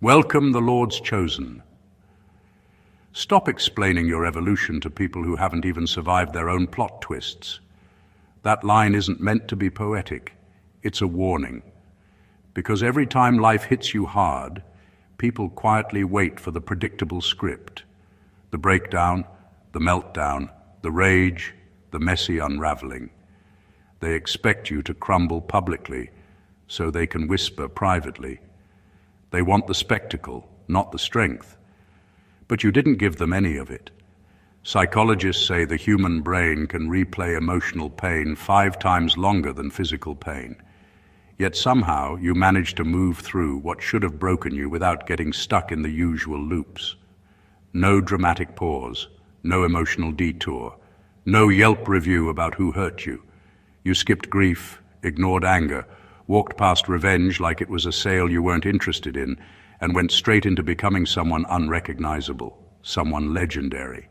Welcome the Lord's chosen. Stop explaining your evolution to people who haven't even survived their own plot twists. That line isn't meant to be poetic. It's a warning. Because every time life hits you hard, people quietly wait for the predictable script. The breakdown, the meltdown, the rage, the messy unraveling. They expect you to crumble publicly so they can whisper privately. They want the spectacle, not the strength. But you didn't give them any of it. Psychologists say the human brain can replay emotional pain 5 times longer than physical pain. Yet somehow you managed to move through what should have broken you without getting stuck in the usual loops. No dramatic pause, no emotional detour, no Yelp review about who hurt you. You skipped grief, ignored anger, walked past revenge like it was a sale you weren't interested in, and went straight into becoming someone unrecognizable, someone legendary.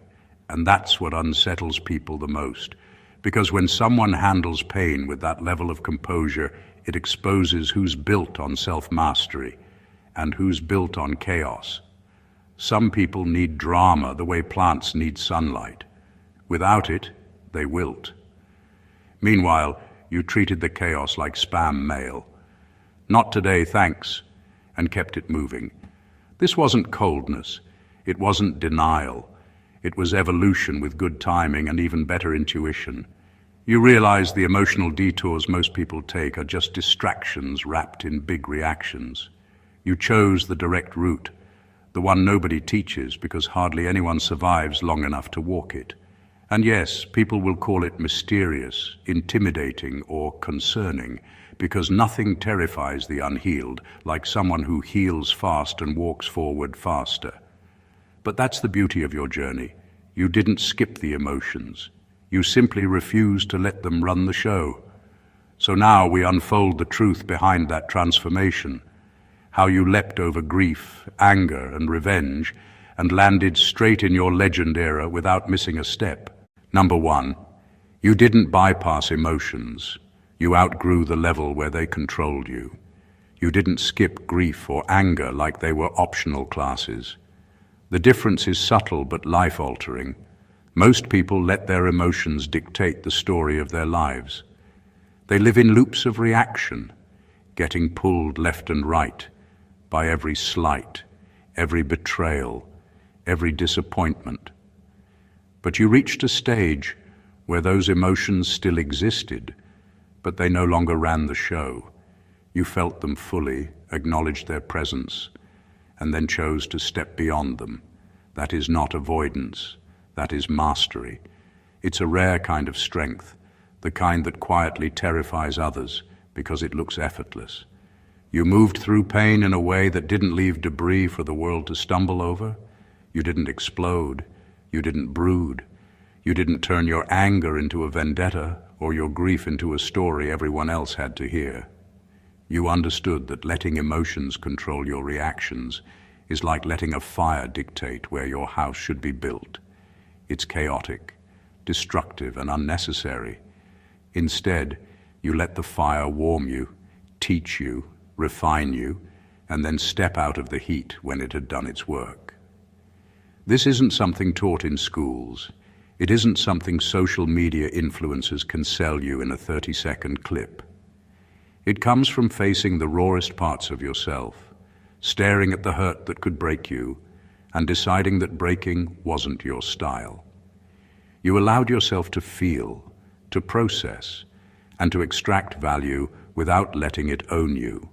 And that's what unsettles people the most, because when someone handles pain with that level of composure, it exposes who's built on self-mastery and who's built on chaos. Some people need drama the way plants need sunlight. Without it, they wilt. Meanwhile, you treated the chaos like spam mail. Not today, thanks, and kept it moving. This wasn't coldness. It wasn't denial. It was evolution with good timing and even better intuition. You realize the emotional detours most people take are just distractions wrapped in big reactions. You chose the direct route, the one nobody teaches because hardly anyone survives long enough to walk it. And yes, people will call it mysterious, intimidating, or concerning, because nothing terrifies the unhealed like someone who heals fast and walks forward faster. But that's the beauty of your journey. You didn't skip the emotions. You simply refused to let them run the show. So now we unfold the truth behind that transformation, how you leapt over grief, anger, and revenge, and landed straight in your legend era without missing a step. Number 1, you didn't bypass emotions. You outgrew the level where they controlled you. You didn't skip grief or anger like they were optional classes. The difference is subtle but life-altering. Most people let their emotions dictate the story of their lives. They live in loops of reaction, getting pulled left and right by every slight, every betrayal, every disappointment. But you reached a stage where those emotions still existed, but they no longer ran the show. You felt them fully, acknowledged their presence, and then chose to step beyond them. That is not avoidance. That is mastery. It's a rare kind of strength, the kind that quietly terrifies others because it looks effortless. You moved through pain in a way that didn't leave debris for the world to stumble over. You didn't explode. You didn't brood. You didn't turn your anger into a vendetta or your grief into a story everyone else had to hear. You understood that letting emotions control your reactions is like letting a fire dictate where your house should be built. It's chaotic, destructive, and unnecessary. Instead, you let the fire warm you, teach you, refine you, and then step out of the heat when it had done its work. This isn't something taught in schools. It isn't something social media influencers can sell you in a 30-second clip. It comes from facing the rawest parts of yourself, staring at the hurt that could break you, and deciding that breaking wasn't your style. You allowed yourself to feel, to process, and to extract value without letting it own you.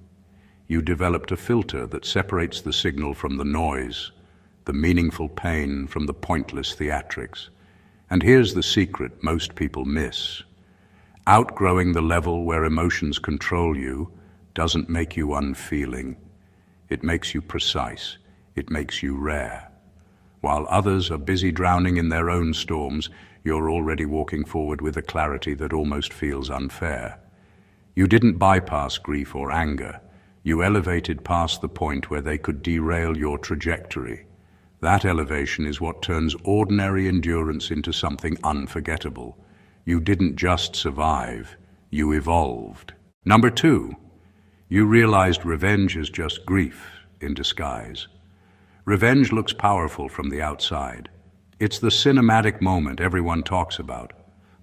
You developed a filter that separates the signal from the noise, the meaningful pain from the pointless theatrics. And here's the secret most people miss. Outgrowing the level where emotions control you doesn't make you unfeeling. It makes you precise. It makes you rare. While others are busy drowning in their own storms, you're already walking forward with a clarity that almost feels unfair. You didn't bypass grief or anger. You elevated past the point where they could derail your trajectory. That elevation is what turns ordinary endurance into something unforgettable. You didn't just survive, you evolved. Number 2, you realized revenge is just grief. in disguise. Revenge looks powerful from the outside. It's the cinematic moment everyone talks about,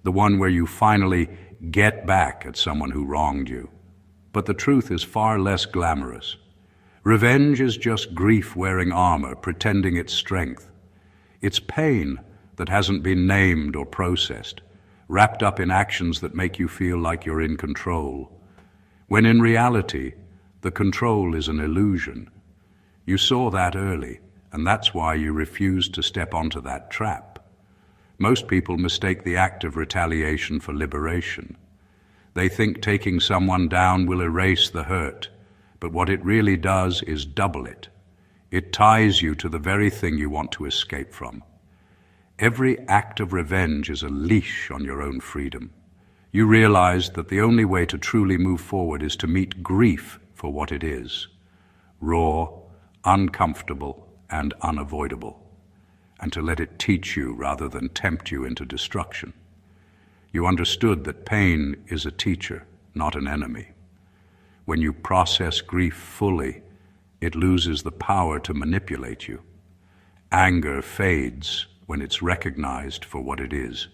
the one where you finally get back at someone who wronged you. But the truth is far less glamorous. Revenge is just grief wearing armor, pretending it's strength. It's pain that hasn't been named or processed, wrapped up in actions that make you feel like you're in control, when in reality, the control is an illusion. You saw that early, and that's why you refused to step onto that trap. Most people mistake the act of retaliation for liberation. They think taking someone down will erase the hurt, but what it really does is double it. It ties you to the very thing you want to escape from. Every act of revenge is a leash on your own freedom. You realize that the only way to truly move forward is to meet grief for what it is: raw, uncomfortable, and unavoidable, and to let it teach you rather than tempt you into destruction. You understood that pain is a teacher, not an enemy. When you process grief fully, it loses the power to manipulate you. Anger fades when it's recognized for what it is,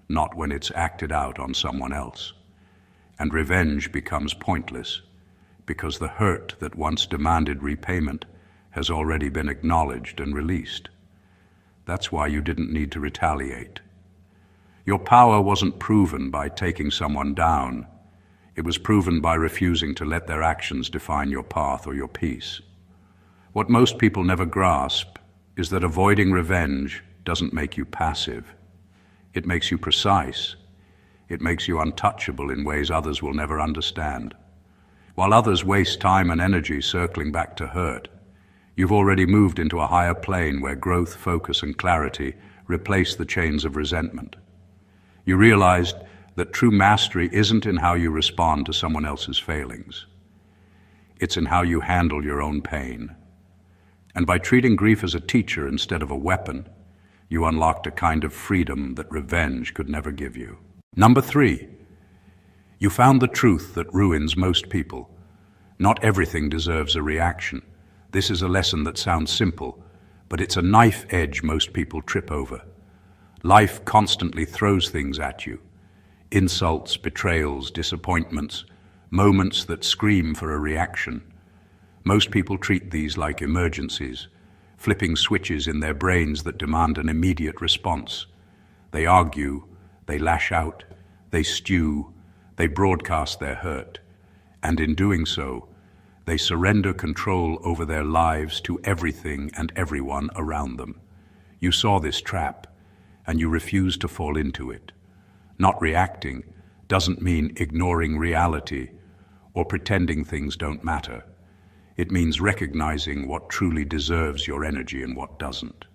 not when it's acted out on someone else. And revenge becomes pointless, because the hurt that once demanded repayment has already been acknowledged and released. That's why you didn't need to retaliate. Your power wasn't proven by taking someone down. It was proven by refusing to let their actions define your path or your peace. What most people never grasp is that avoiding revenge doesn't make you passive. It makes you precise. It makes you untouchable in ways others will never understand. While others waste time and energy circling back to hurt, you've already moved into a higher plane where growth, focus, and clarity replace the chains of resentment. You realized that true mastery isn't in how you respond to someone else's failings. It's in how you handle your own pain. And by treating grief as a teacher instead of a weapon, you unlocked a kind of freedom that revenge could never give you. Number 3, you found the truth that ruins most people. Not everything deserves a reaction. This is a lesson that sounds simple, but it's a knife edge most people trip over. Life constantly throws things at you. Insults, betrayals, disappointments, moments that scream for a reaction. Most people treat these like emergencies, flipping switches in their brains that demand an immediate response. They argue, they lash out, they stew, they broadcast their hurt, and in doing so, they surrender control over their lives to everything and everyone around them. You saw this trap, and you refused to fall into it. Not reacting doesn't mean ignoring reality or pretending things don't matter. It means recognizing what truly deserves your energy and what doesn't.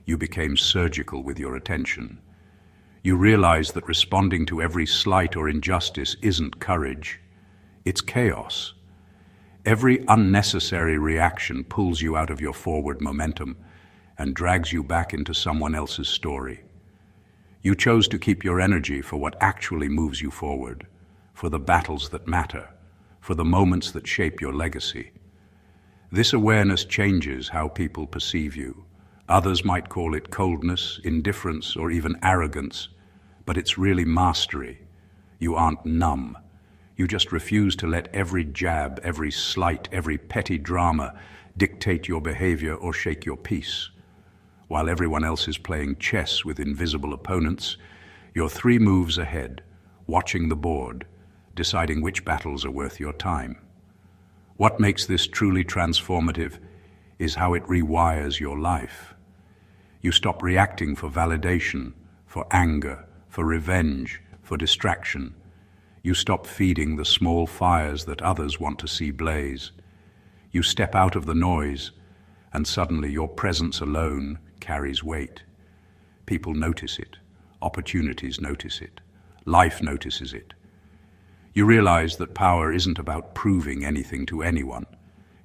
You became surgical with your attention. You realized that responding to every slight or injustice isn't courage, it's chaos. Every unnecessary reaction pulls you out of your forward momentum and drags you back into someone else's story. You chose to keep your energy for what actually moves you forward, for the battles that matter, for the moments that shape your legacy. This awareness changes how people perceive you. Others might call it coldness, indifference, or even arrogance, but it's really mastery. You aren't numb. You just refuse to let every jab, every slight, every petty drama dictate your behavior or shake your peace. While everyone else is playing chess with invisible opponents, you're 3 moves ahead, watching the board, deciding which battles are worth your time. What makes this truly transformative is how it rewires your life. You stop reacting for validation, for anger, for revenge, for distraction. You stop feeding the small fires that others want to see blaze. You step out of the noise, and suddenly your presence alone carries weight. People notice it. Opportunities notice it. Life notices it. You realize that power isn't about proving anything to anyone.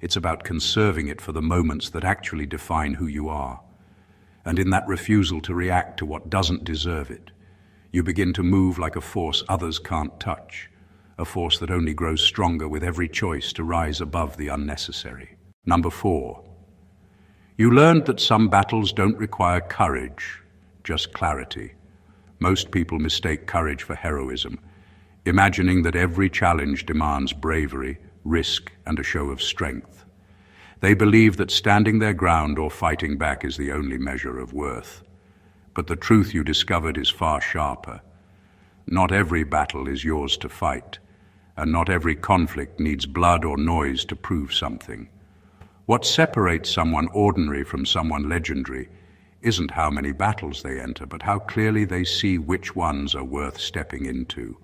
It's about conserving it for the moments that actually define who you are. And in that refusal to react to what doesn't deserve it, you begin to move like a force others can't touch, a force that only grows stronger with every choice to rise above the unnecessary. Number 4. You learned that some battles don't require courage, just clarity. Most people mistake courage for heroism, imagining that every challenge demands bravery, risk, and a show of strength. They believe that standing their ground or fighting back is the only measure of worth. But the truth you discovered is far sharper. Not every battle is yours to fight, and not every conflict needs blood or noise to prove something. What separates someone ordinary from someone legendary isn't how many battles they enter, but how clearly they see which ones are worth stepping into.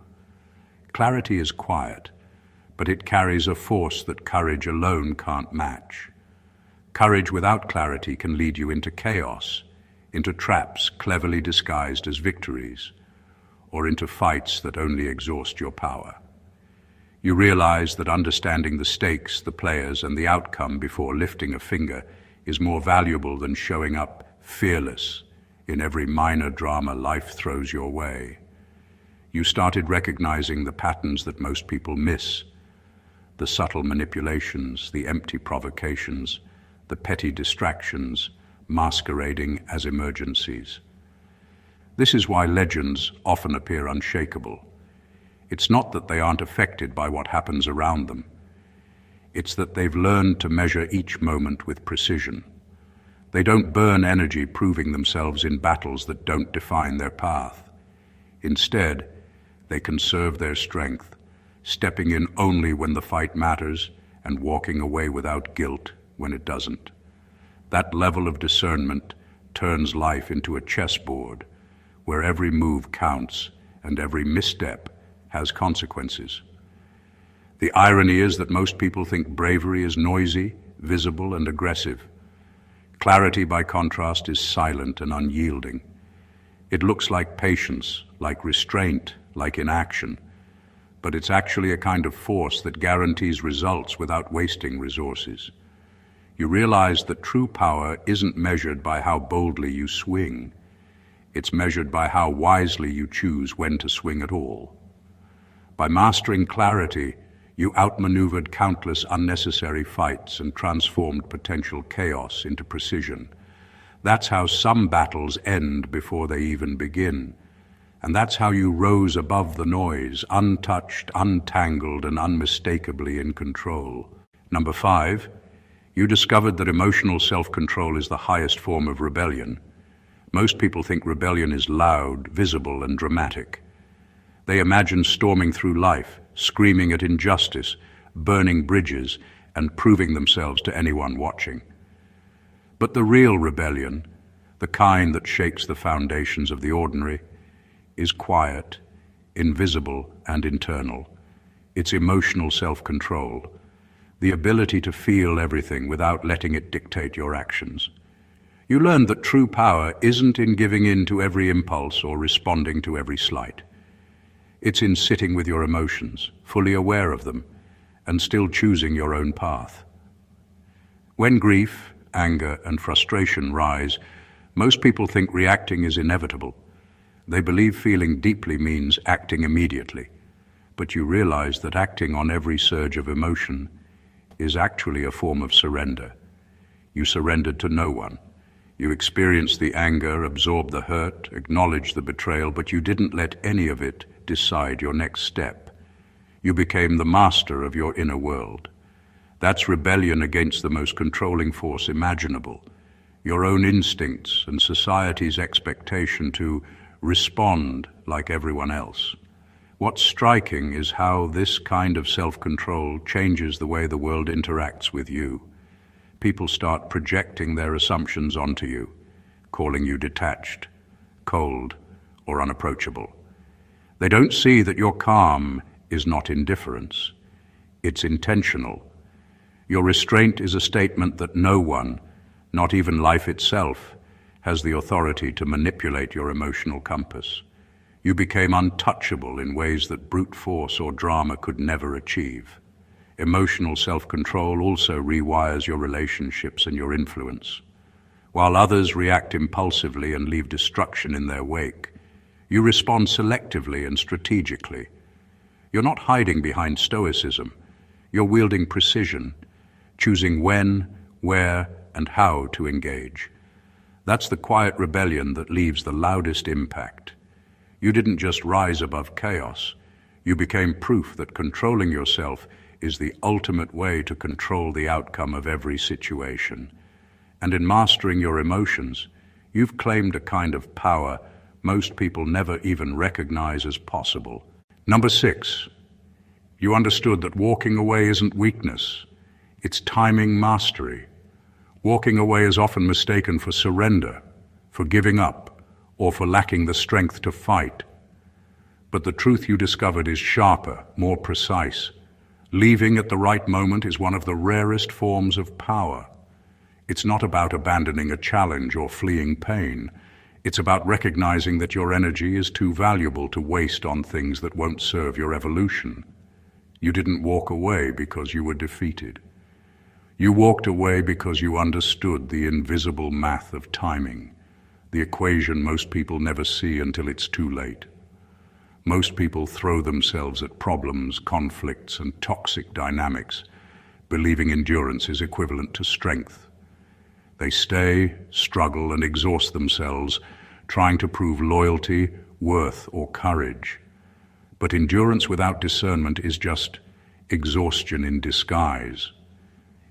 Clarity is quiet, but it carries a force that courage alone can't match. Courage without clarity can lead you into chaos, into traps cleverly disguised as victories, or into fights that only exhaust your power. You realize that understanding the stakes, the players, and the outcome before lifting a finger is more valuable than showing up fearless in every minor drama life throws your way. You started recognizing the patterns that most people miss, the subtle manipulations, the empty provocations, the petty distractions masquerading as emergencies. This is why legends often appear unshakable. It's not that they aren't affected by what happens around them. It's that they've learned to measure each moment with precision. They don't burn energy proving themselves in battles that don't define their path. Instead, they conserve their strength, stepping in only when the fight matters and walking away without guilt when it doesn't. That level of discernment turns life into a chessboard where every move counts and every misstep has consequences. The irony is that most people think bravery is noisy, visible, and aggressive. Clarity, by contrast, is silent and unyielding. It looks like patience, like restraint, like inaction, but it's actually a kind of force that guarantees results without wasting resources. You realize that true power isn't measured by how boldly you swing. It's measured by how wisely you choose when to swing at all. By mastering clarity, you outmaneuvered countless unnecessary fights and transformed potential chaos into precision. That's how some battles end before they even begin. And that's how you rose above the noise, untouched, untangled, and unmistakably in control. Number 5, you discovered that emotional self-control is the highest form of rebellion. Most people think rebellion is loud, visible, and dramatic. They imagine storming through life, screaming at injustice, burning bridges, and proving themselves to anyone watching. But the real rebellion, the kind that shakes the foundations of the ordinary, is quiet, invisible, and internal. It's emotional self-control, the ability to feel everything without letting it dictate your actions. You learned that true power isn't in giving in to every impulse or responding to every slight. It's in sitting with your emotions, fully aware of them, and still choosing your own path. When grief, anger, and frustration rise, most people think reacting is inevitable. They believe feeling deeply means acting immediately. But you realize that acting on every surge of emotion is actually a form of surrender. You surrendered to no one. You experienced the anger, absorbed the hurt, acknowledged the betrayal, but you didn't let any of it decide your next step. You became the master of your inner world. That's rebellion against the most controlling force imaginable, your own instincts and society's expectation to respond like everyone else. What's striking is how this kind of self-control changes the way the world interacts with you. People start projecting their assumptions onto you, calling you detached, cold, or unapproachable. They don't see that your calm is not indifference. It's intentional. Your restraint is a statement that no one, not even life itself, has the authority to manipulate your emotional compass. You became untouchable in ways that brute force or drama could never achieve. Emotional self-control also rewires your relationships and your influence. While others react impulsively and leave destruction in their wake, you respond selectively and strategically. You're not hiding behind stoicism. You're wielding precision, choosing when, where, and how to engage. That's the quiet rebellion that leaves the loudest impact. You didn't just rise above chaos. You became proof that controlling yourself is the ultimate way to control the outcome of every situation. And in mastering your emotions, you've claimed a kind of power most people never even recognize as possible. Number 6, you understood that walking away isn't weakness. It's timing mastery. Walking away is often mistaken for surrender, for giving up, or for lacking the strength to fight. But the truth you discovered is sharper, more precise. Leaving at the right moment is one of the rarest forms of power. It's not about abandoning a challenge or fleeing pain. It's about recognizing that your energy is too valuable to waste on things that won't serve your evolution. You didn't walk away because you were defeated. You walked away because you understood the invisible math of timing, the equation most people never see until it's too late. Most people throw themselves at problems, conflicts, and toxic dynamics, believing endurance is equivalent to strength. They stay, struggle, and exhaust themselves, trying to prove loyalty, worth, or courage. But endurance without discernment is just exhaustion in disguise.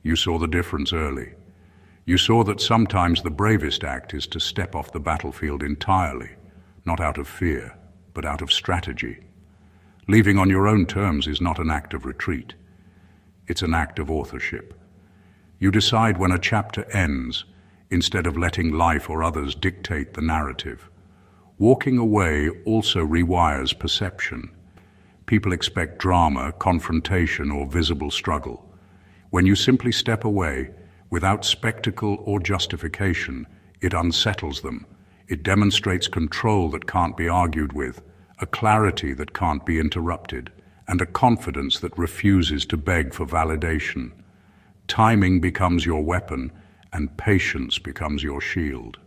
You saw the difference early. You saw that sometimes the bravest act is to step off the battlefield entirely, not out of fear, but out of strategy. Leaving on your own terms is not an act of retreat. It's an act of authorship. You decide when a chapter ends, instead of letting life or others dictate the narrative. Walking away also rewires perception. People expect drama, confrontation, or visible struggle. When you simply step away, without spectacle or justification, it unsettles them. It demonstrates control that can't be argued with, a clarity that can't be interrupted, and a confidence that refuses to beg for validation. Timing becomes your weapon, and patience becomes your shield.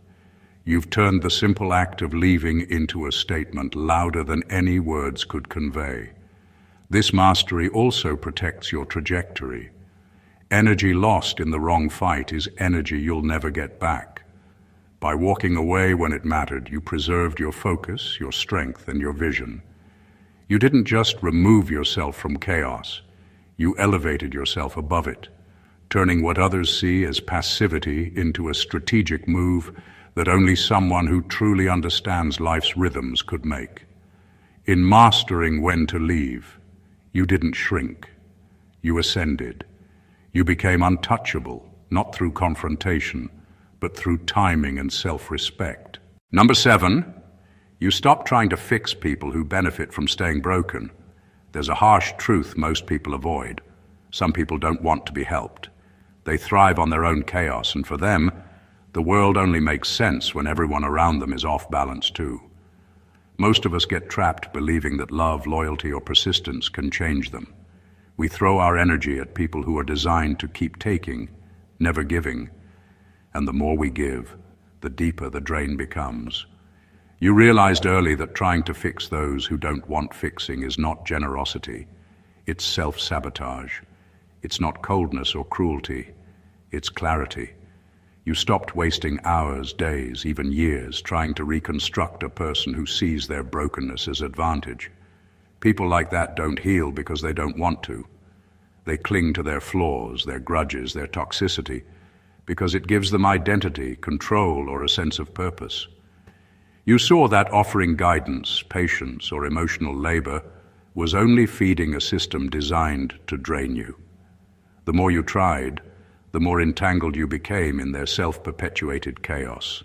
You've turned the simple act of leaving into a statement louder than any words could convey. This mastery also protects your trajectory. Energy lost in the wrong fight is energy you'll never get back. By walking away when it mattered, you preserved your focus, your strength, and your vision. You didn't just remove yourself from chaos, you elevated yourself above it, turning what others see as passivity into a strategic move that only someone who truly understands life's rhythms could make. In mastering when to leave, you didn't shrink, you ascended. You became untouchable, not through confrontation, but through timing and self-respect. Number 7, you stopped trying to fix people who benefit from staying broken. There's a harsh truth most people avoid. Some people don't want to be helped. They thrive on their own chaos, and for them, the world only makes sense when everyone around them is off balance too. Most of us get trapped believing that love, loyalty, or persistence can change them. We throw our energy at people who are designed to keep taking, never giving. And the more we give, the deeper the drain becomes. You realized early that trying to fix those who don't want fixing is not generosity. It's self-sabotage. It's not coldness or cruelty. It's clarity. You stopped wasting hours, days, even years trying to reconstruct a person who sees their brokenness as advantage. People like that don't heal because they don't want to. They cling to their flaws, their grudges, their toxicity, because it gives them identity, control, or a sense of purpose. You saw that offering guidance, patience, or emotional labor was only feeding a system designed to drain you. The more you tried, the more entangled you became in their self-perpetuated chaos.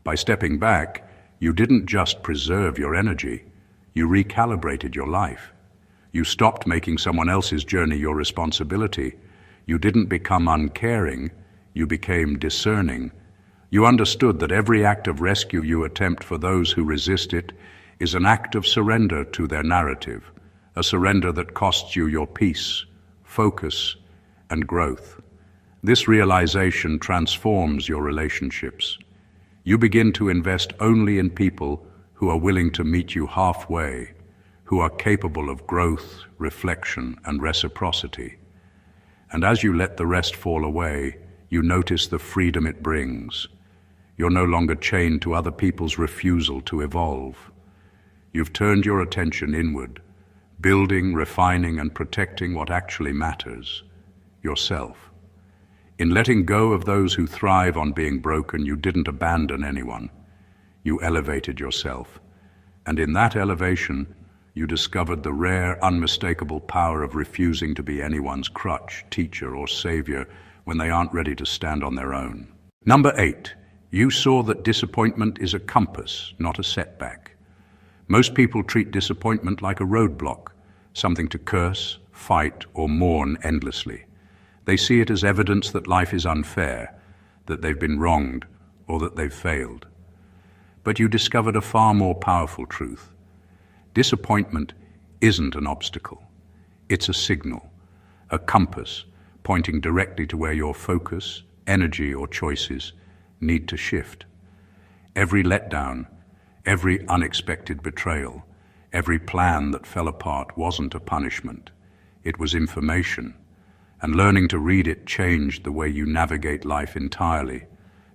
By stepping back, you didn't just preserve your energy, you recalibrated your life. You stopped making someone else's journey your responsibility. You didn't become uncaring, you became discerning. You understood that every act of rescue you attempt for those who resist it is an act of surrender to their narrative, a surrender that costs you your peace, focus, and growth. This realization transforms your relationships. You begin to invest only in people who are willing to meet you halfway, who are capable of growth, reflection, and reciprocity. And as you let the rest fall away, you notice the freedom it brings. You're no longer chained to other people's refusal to evolve. You've turned your attention inward, building, refining, and protecting what actually matters, yourself. In letting go of those who thrive on being broken, you didn't abandon anyone. You elevated yourself. And in that elevation, you discovered the rare, unmistakable power of refusing to be anyone's crutch, teacher, or savior when they aren't ready to stand on their own. Number 8, you saw that disappointment is a compass, not a setback. Most people treat disappointment like a roadblock, something to curse, fight, or mourn endlessly. They see it as evidence that life is unfair, that they've been wronged, or that they've failed. But you discovered a far more powerful truth. Disappointment isn't an obstacle. It's a signal, a compass, pointing directly to where your focus, energy, or choices need to shift. Every letdown, every unexpected betrayal, every plan that fell apart wasn't a punishment. It was information, and learning to read it changed the way you navigate life entirely.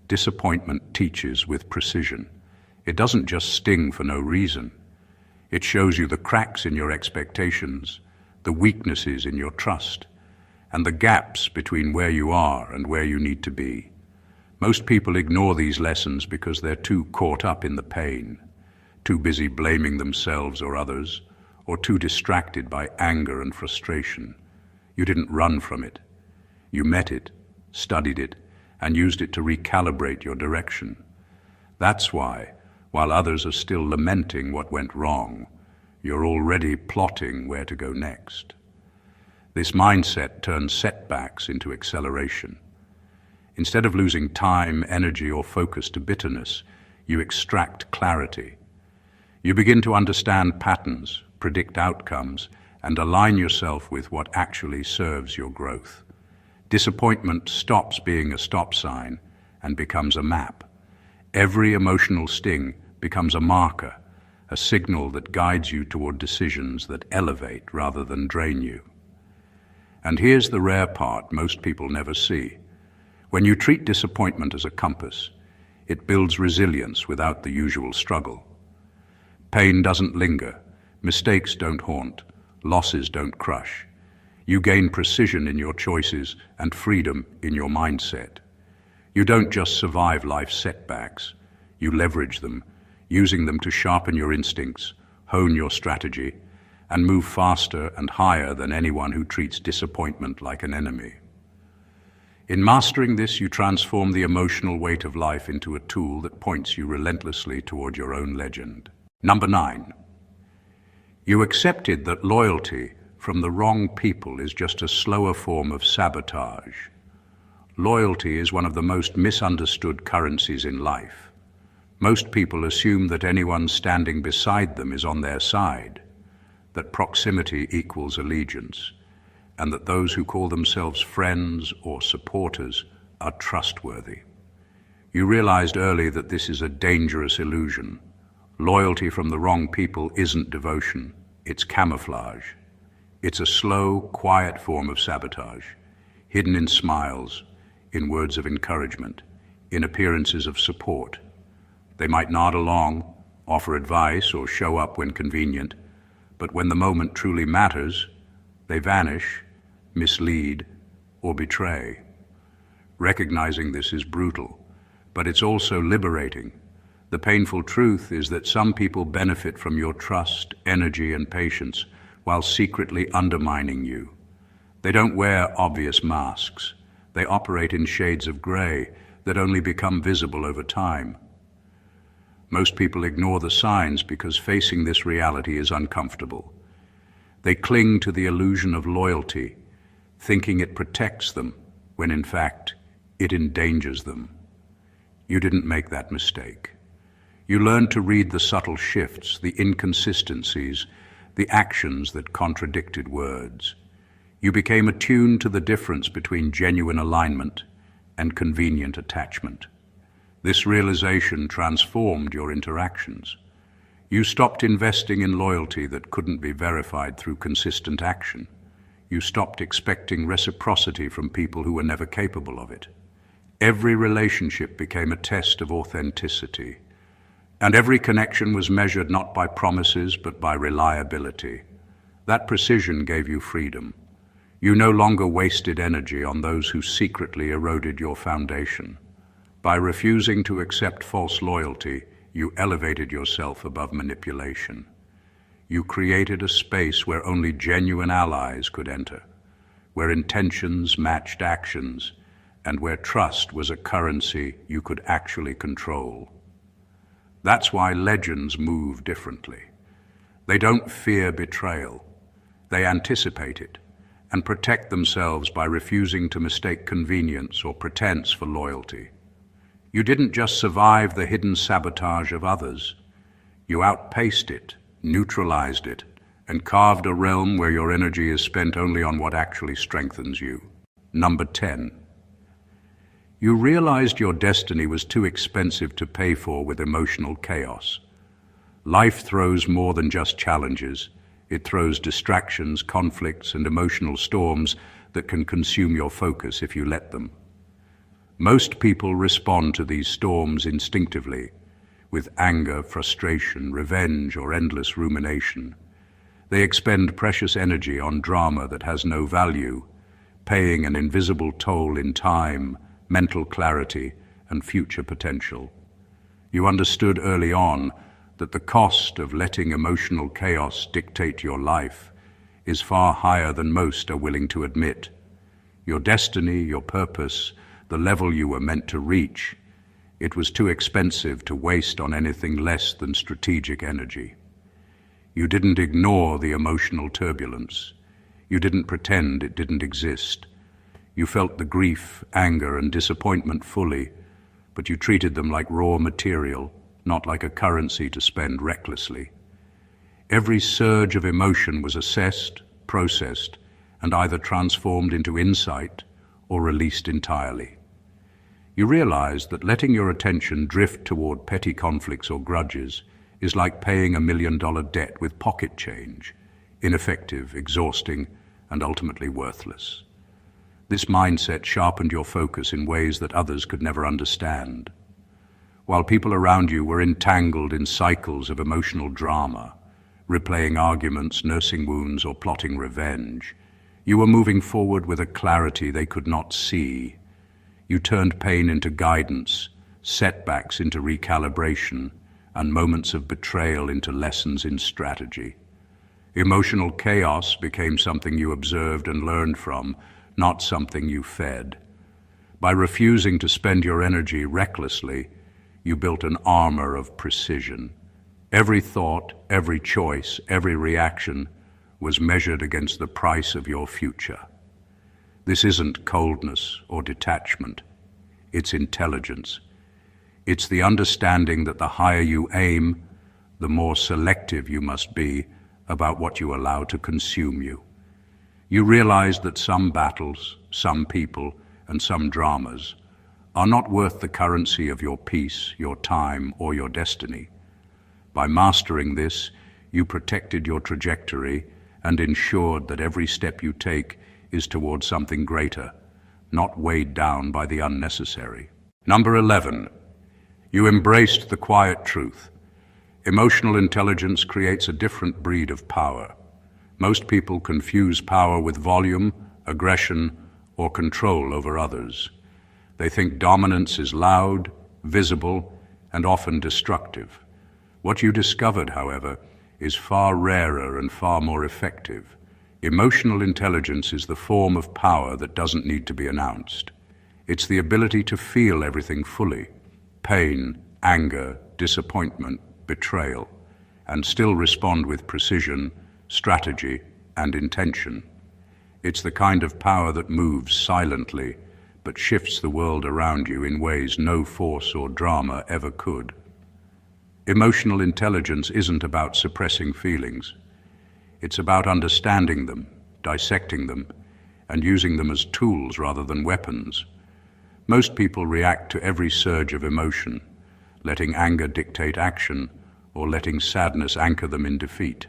Disappointment teaches with precision. It doesn't just sting for no reason. It shows you the cracks in your expectations, the weaknesses in your trust, and the gaps between where you are and where you need to be. Most people ignore these lessons because they're too caught up in the pain, too busy blaming themselves or others, or too distracted by anger and frustration. You didn't run from it. You met it, studied it, and used it to recalibrate your direction. That's why, while others are still lamenting what went wrong, you're already plotting where to go next. This mindset turns setbacks into acceleration. Instead of losing time, energy, or focus to bitterness, you extract clarity. You begin to understand patterns, predict outcomes, and align yourself with what actually serves your growth. Disappointment stops being a stop sign and becomes a map. Every emotional sting becomes a marker, a signal that guides you toward decisions that elevate rather than drain you. And here's the rare part most people never see. When you treat disappointment as a compass, it builds resilience without the usual struggle. Pain doesn't linger, mistakes don't haunt, losses don't crush. You gain precision in your choices and freedom in your mindset. You don't just survive life's setbacks, you leverage them, using them to sharpen your instincts, hone your strategy, and move faster and higher than anyone who treats disappointment like an enemy. In mastering this, you transform the emotional weight of life into a tool that points you relentlessly toward your own legend. Number 9. You accepted that loyalty from the wrong people is just a slower form of sabotage. Loyalty is one of the most misunderstood currencies in life. Most people assume that anyone standing beside them is on their side, that proximity equals allegiance, and that those who call themselves friends or supporters are trustworthy. You realized early that this is a dangerous illusion. Loyalty from the wrong people isn't devotion, it's camouflage. It's a slow, quiet form of sabotage, hidden in smiles, in words of encouragement, in appearances of support. They might nod along, offer advice, or show up when convenient, but when the moment truly matters, they vanish, mislead, or betray. Recognizing this is brutal, but it's also liberating. The painful truth is that some people benefit from your trust, energy, and patience while secretly undermining you. They don't wear obvious masks. They operate in shades of gray that only become visible over time. Most people ignore the signs because facing this reality is uncomfortable. They cling to the illusion of loyalty, thinking it protects them, when in fact, it endangers them. You didn't make that mistake. You learned to read the subtle shifts, the inconsistencies, the actions that contradicted words. You became attuned to the difference between genuine alignment and convenient attachment. This realization transformed your interactions. You stopped investing in loyalty that couldn't be verified through consistent action. You stopped expecting reciprocity from people who were never capable of it. Every relationship became a test of authenticity, and every connection was measured not by promises but by reliability. That precision gave you freedom. You no longer wasted energy on those who secretly eroded your foundation. By refusing to accept false loyalty, you elevated yourself above manipulation. You created a space where only genuine allies could enter, where intentions matched actions, and where trust was a currency you could actually control. That's why legends move differently. They don't fear betrayal. They anticipate it and protect themselves by refusing to mistake convenience or pretense for loyalty. You didn't just survive the hidden sabotage of others. You outpaced it, neutralized it, and carved a realm where your energy is spent only on what actually strengthens you. Number 10. You realized your destiny was too expensive to pay for with emotional chaos. Life throws more than just challenges. It throws distractions, conflicts, and emotional storms that can consume your focus if you let them. Most people respond to these storms instinctively, with anger, frustration, revenge, or endless rumination. They expend precious energy on drama that has no value, paying an invisible toll in time, mental clarity, and future potential. You understood early on that the cost of letting emotional chaos dictate your life is far higher than most are willing to admit. Your destiny, your purpose, the level you were meant to reach, it was too expensive to waste on anything less than strategic energy. You didn't ignore the emotional turbulence. You didn't pretend it didn't exist. You felt the grief, anger, and disappointment fully, but you treated them like raw material, not like a currency to spend recklessly. Every surge of emotion was assessed, processed, and either transformed into insight or released entirely. You realized that letting your attention drift toward petty conflicts or grudges is like paying $1 million debt with pocket change, ineffective, exhausting, and ultimately worthless. This mindset sharpened your focus in ways that others could never understand. While people around you were entangled in cycles of emotional drama, replaying arguments, nursing wounds, or plotting revenge, you were moving forward with a clarity they could not see. You turned pain into guidance, setbacks into recalibration, and moments of betrayal into lessons in strategy. Emotional chaos became something you observed and learned from, not something you fed. By refusing to spend your energy recklessly, you built an armor of precision. Every thought, every choice, every reaction was measured against the price of your future. This isn't coldness or detachment. It's intelligence. It's the understanding that the higher you aim, the more selective you must be about what you allow to consume you. You realize that some battles, some people, and some dramas are not worth the currency of your peace, your time, or your destiny. By mastering this, you protected your trajectory and ensured that every step you take is towards something greater, not weighed down by the unnecessary. Number 11. You embraced the quiet truth. Emotional intelligence creates a different breed of power. Most people confuse power with volume, aggression, or control over others. They think dominance is loud, visible, and often destructive. What you discovered, however, is far rarer and far more effective. Emotional intelligence is the form of power that doesn't need to be announced. It's the ability to feel everything fully: pain, anger, disappointment, betrayal, and still respond with precision, strategy, and intention. It's the kind of power that moves silently, but shifts the world around you in ways no force or drama ever could. Emotional intelligence isn't about suppressing feelings. It's about understanding them, dissecting them, and using them as tools rather than weapons. Most people react to every surge of emotion, letting anger dictate action or letting sadness anchor them in defeat.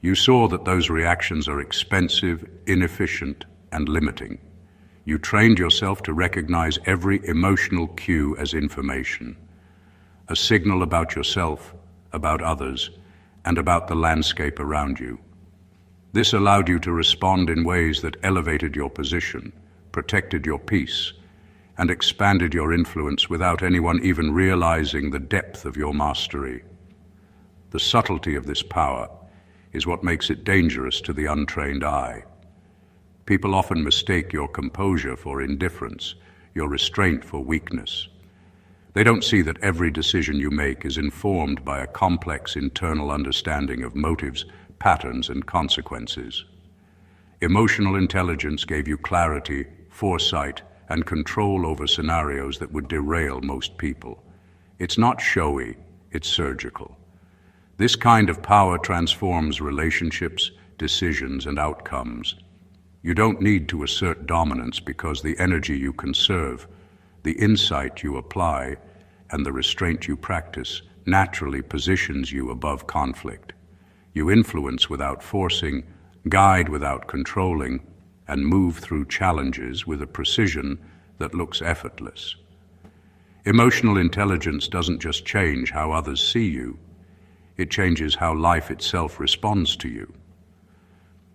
You saw that those reactions are expensive, inefficient, and limiting. You trained yourself to recognize every emotional cue as information, a signal about yourself, about others, and about the landscape around you. This allowed you to respond in ways that elevated your position, protected your peace, and expanded your influence without anyone even realizing the depth of your mastery. The subtlety of this power is what makes it dangerous to the untrained eye. People often mistake your composure for indifference, your restraint for weakness. They don't see that every decision you make is informed by a complex internal understanding of motives, patterns, and consequences. Emotional intelligence gave you clarity, foresight, and control over scenarios that would derail most people. It's not showy, it's surgical. This kind of power transforms relationships, decisions, and outcomes. You don't need to assert dominance because the energy you conserve, the insight you apply, and the restraint you practice naturally positions you above conflict. You influence without forcing, guide without controlling, and move through challenges with a precision that looks effortless. Emotional intelligence doesn't just change how others see you, it changes how life itself responds to you.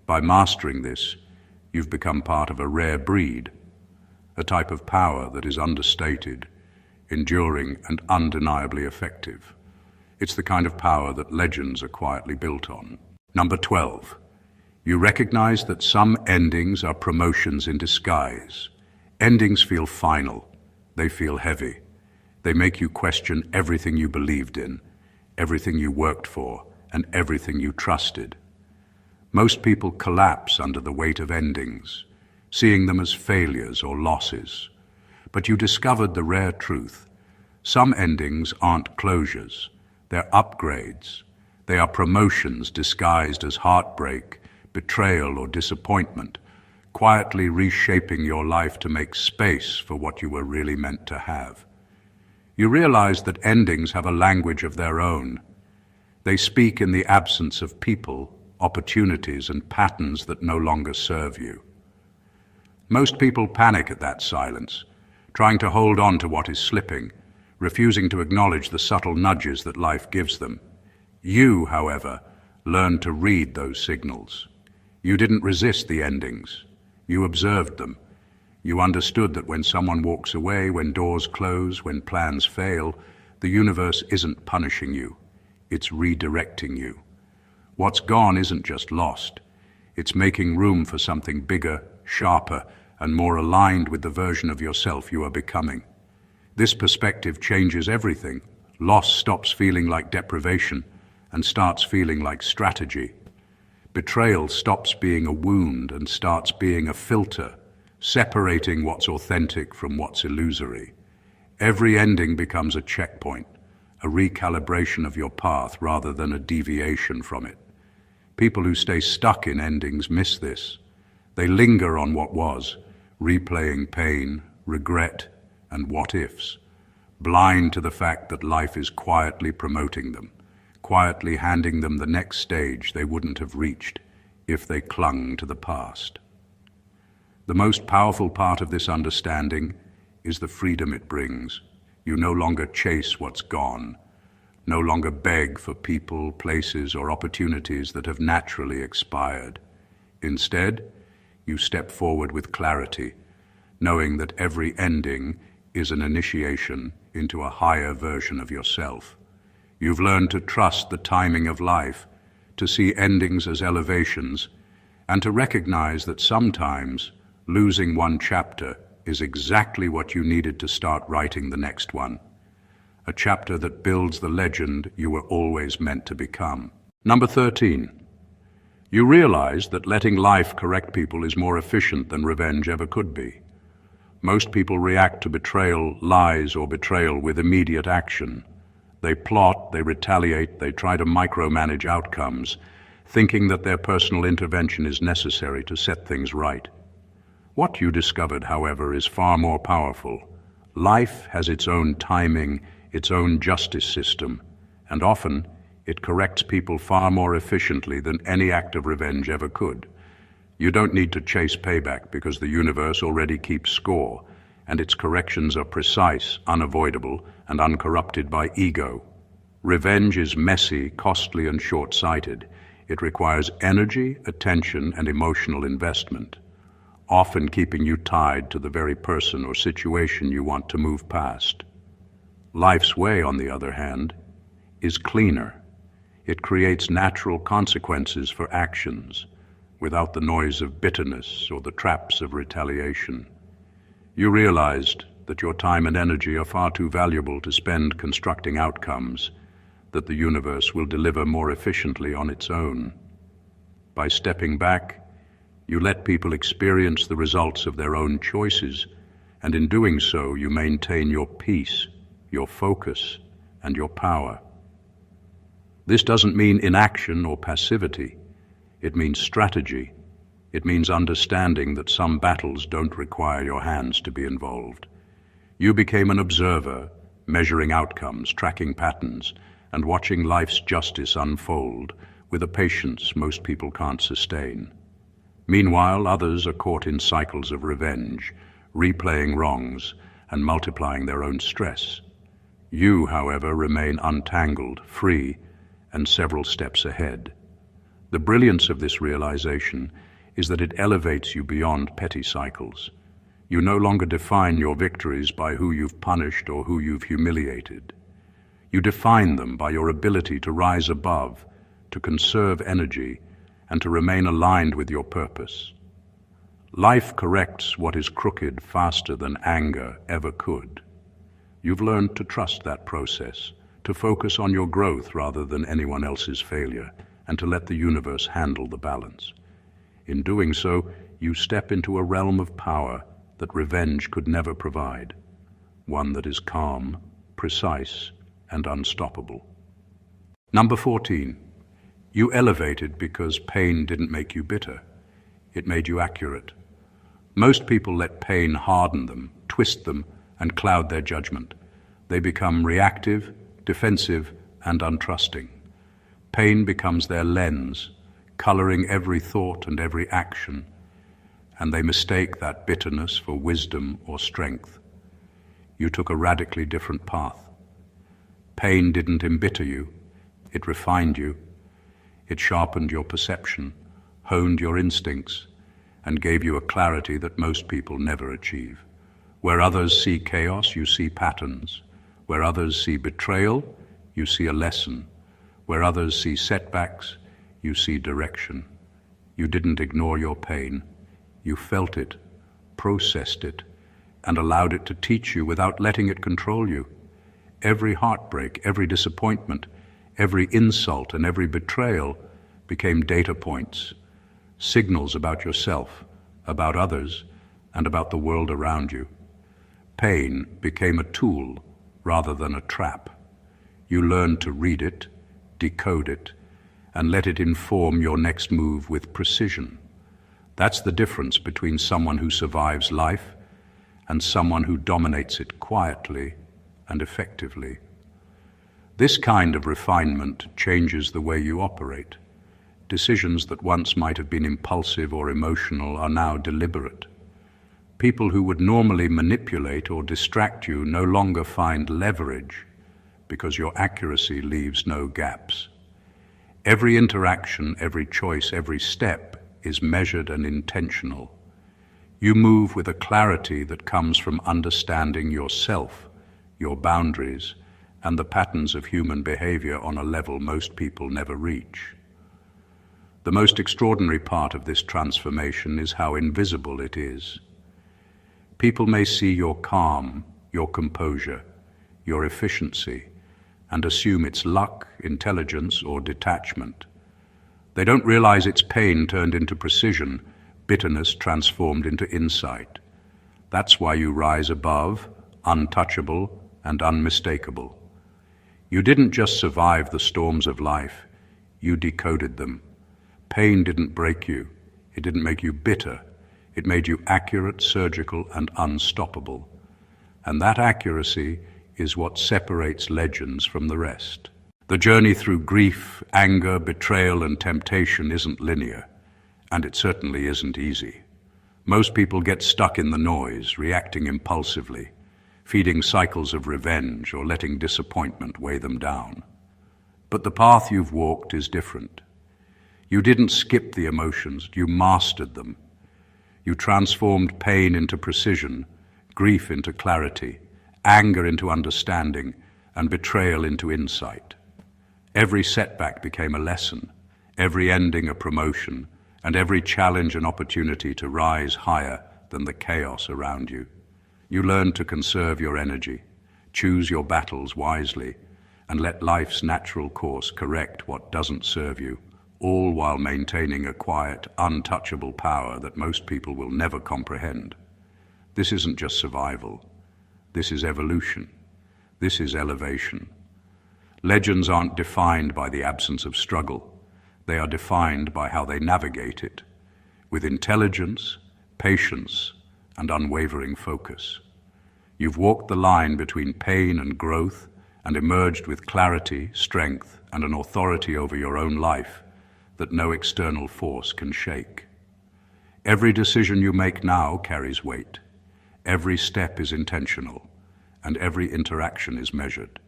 By mastering this, you've become part of a rare breed, a type of power that is understated, enduring, and undeniably effective. It's the kind of power that legends are quietly built on. Number 12. You recognize that some endings are promotions in disguise. Endings feel final. They feel heavy. They make you question everything you believed in, everything you worked for, and everything you trusted. Most people collapse under the weight of endings, seeing them as failures or losses. But you discovered the rare truth. Some endings aren't closures. They're upgrades. They are promotions disguised as heartbreak, betrayal, or disappointment, quietly reshaping your life to make space for what you were really meant to have. You realize that endings have a language of their own. They speak in the absence of people, opportunities, and patterns that no longer serve you. Most people panic at that silence, trying to hold on to what is slipping, refusing to acknowledge the subtle nudges that life gives them. You, however, learned to read those signals. You didn't resist the endings. You observed them. You understood that when someone walks away, when doors close, when plans fail, the universe isn't punishing you. It's redirecting you. What's gone isn't just lost. It's making room for something bigger, sharper, and more aligned with the version of yourself you are becoming. This perspective changes everything. Loss stops feeling like deprivation and starts feeling like strategy. Betrayal stops being a wound and starts being a filter, separating what's authentic from what's illusory. Every ending becomes a checkpoint, a recalibration of your path rather than a deviation from it. People who stay stuck in endings miss this. They linger on what was, replaying pain, regret, and what-ifs, blind to the fact that life is quietly promoting them, quietly handing them the next stage they wouldn't have reached if they clung to the past. The most powerful part of this understanding is the freedom it brings. You no longer chase what's gone, no longer beg for people, places, or opportunities that have naturally expired. Instead, you step forward with clarity, knowing that every ending is an initiation into a higher version of yourself. You've learned to trust the timing of life, to see endings as elevations, and to recognize that sometimes losing one chapter is exactly what you needed to start writing the next one, a chapter that builds the legend you were always meant to become. Number 13. You realize that letting life correct people is more efficient than revenge ever could be. Most people react to betrayal, lies, or betrayal with immediate action. They plot, they retaliate, they try to micromanage outcomes, thinking that their personal intervention is necessary to set things right. What you discovered, however, is far more powerful. Life has its own timing, its own justice system, and often It corrects people far more efficiently than any act of revenge ever could. You don't need to chase payback because the universe already keeps score, and its corrections are precise, unavoidable, and uncorrupted by ego. Revenge is messy, costly, and short-sighted. It requires energy, attention, and emotional investment, often keeping you tied to the very person or situation you want to move past. Life's way, on the other hand, is cleaner. It creates natural consequences for actions, without the noise of bitterness or the traps of retaliation. You realized that your time and energy are far too valuable to spend constructing outcomes that the universe will deliver more efficiently on its own. By stepping back, you let people experience the results of their own choices, and in doing so, you maintain your peace, your focus, and your power. This doesn't mean inaction or passivity. It means strategy. It means understanding that some battles don't require your hands to be involved. You became an observer, measuring outcomes, tracking patterns, and watching life's justice unfold with a patience most people can't sustain. Meanwhile, others are caught in cycles of revenge, replaying wrongs and multiplying their own stress. You, however, remain untangled, free, and several steps ahead. The brilliance of this realization is that it elevates you beyond petty cycles. You no longer define your victories by who you've punished or who you've humiliated. You define them by your ability to rise above, to conserve energy, and to remain aligned with your purpose. Life corrects what is crooked faster than anger ever could. You've learned to trust that process, to focus on your growth rather than anyone else's failure, and to let the universe handle the balance. In doing so, you step into a realm of power that revenge could never provide, one that is calm, precise, and unstoppable. Number 14. You elevated because pain didn't make you bitter. It made you accurate. Most people let pain harden them, twist them, and cloud their judgment. They become reactive, defensive, and untrusting. Pain becomes their lens, coloring every thought and every action, and they mistake that bitterness for wisdom or strength. You took a radically different path. Pain didn't embitter you, it refined you. It sharpened your perception, honed your instincts, and gave you a clarity that most people never achieve. Where others see chaos, you see patterns. Where others see betrayal, you see a lesson. Where others see setbacks, you see direction. You didn't ignore your pain. You felt it, processed it, and allowed it to teach you without letting it control you. Every heartbreak, every disappointment, every insult, and every betrayal became data points, signals about yourself, about others, and about the world around you. Pain became a tool rather than a trap. You learned to read it, decode it, and let it inform your next move with precision. That's the difference between someone who survives life and someone who dominates it quietly and effectively. This kind of refinement changes the way you operate. Decisions that once might have been impulsive or emotional are now deliberate. People who would normally manipulate or distract you no longer find leverage because your accuracy leaves no gaps. Every interaction, every choice, every step is measured and intentional. You move with a clarity that comes from understanding yourself, your boundaries, and the patterns of human behavior on a level most people never reach. The most extraordinary part of this transformation is how invisible it is. People may see your calm, your composure, your efficiency, and assume it's luck, intelligence, or detachment. They don't realize it's pain turned into precision, bitterness transformed into insight. That's why you rise above, untouchable, and unmistakable. You didn't just survive the storms of life, you decoded them. Pain didn't break you, it didn't make you bitter, it made you accurate, surgical, and unstoppable. And that accuracy is what separates legends from the rest. The journey through grief, anger, betrayal, and temptation isn't linear, and it certainly isn't easy. Most people get stuck in the noise, reacting impulsively, feeding cycles of revenge or letting disappointment weigh them down. But the path you've walked is different. You didn't skip the emotions, you mastered them. You transformed pain into precision, grief into clarity, anger into understanding, and betrayal into insight. Every setback became a lesson, every ending a promotion, and every challenge an opportunity to rise higher than the chaos around you. You learned to conserve your energy, choose your battles wisely, and let life's natural course correct what doesn't serve you, all while maintaining a quiet, untouchable power that most people will never comprehend. This isn't just survival. This is evolution. This is elevation. Legends aren't defined by the absence of struggle. They are defined by how they navigate it, with intelligence, patience, and unwavering focus. You've walked the line between pain and growth and emerged with clarity, strength, and an authority over your own life that no external force can shake. Every decision you make now carries weight. Every step is intentional, and every interaction is measured.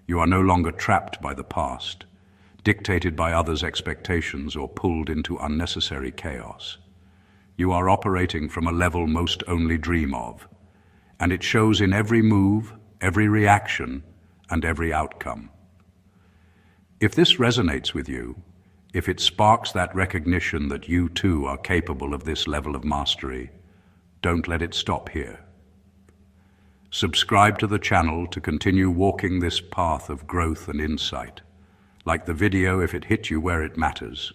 You are no longer trapped by the past, dictated by others' expectations or pulled into unnecessary chaos. You are operating from a level most only dream of, and it shows in every move, every reaction, and every outcome. If this resonates with you, if it sparks that recognition that you too are capable of this level of mastery, don't let it stop here. Subscribe to the channel to continue walking this path of growth and insight. Like the video if it hit you where it matters.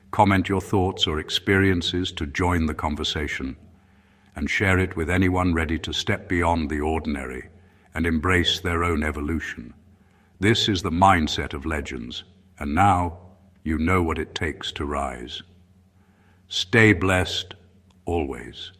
Comment your thoughts or experiences to join the conversation, and share it with anyone ready to step beyond the ordinary and embrace their own evolution. This is the mindset of legends, and now you know what it takes to rise. Stay blessed, always.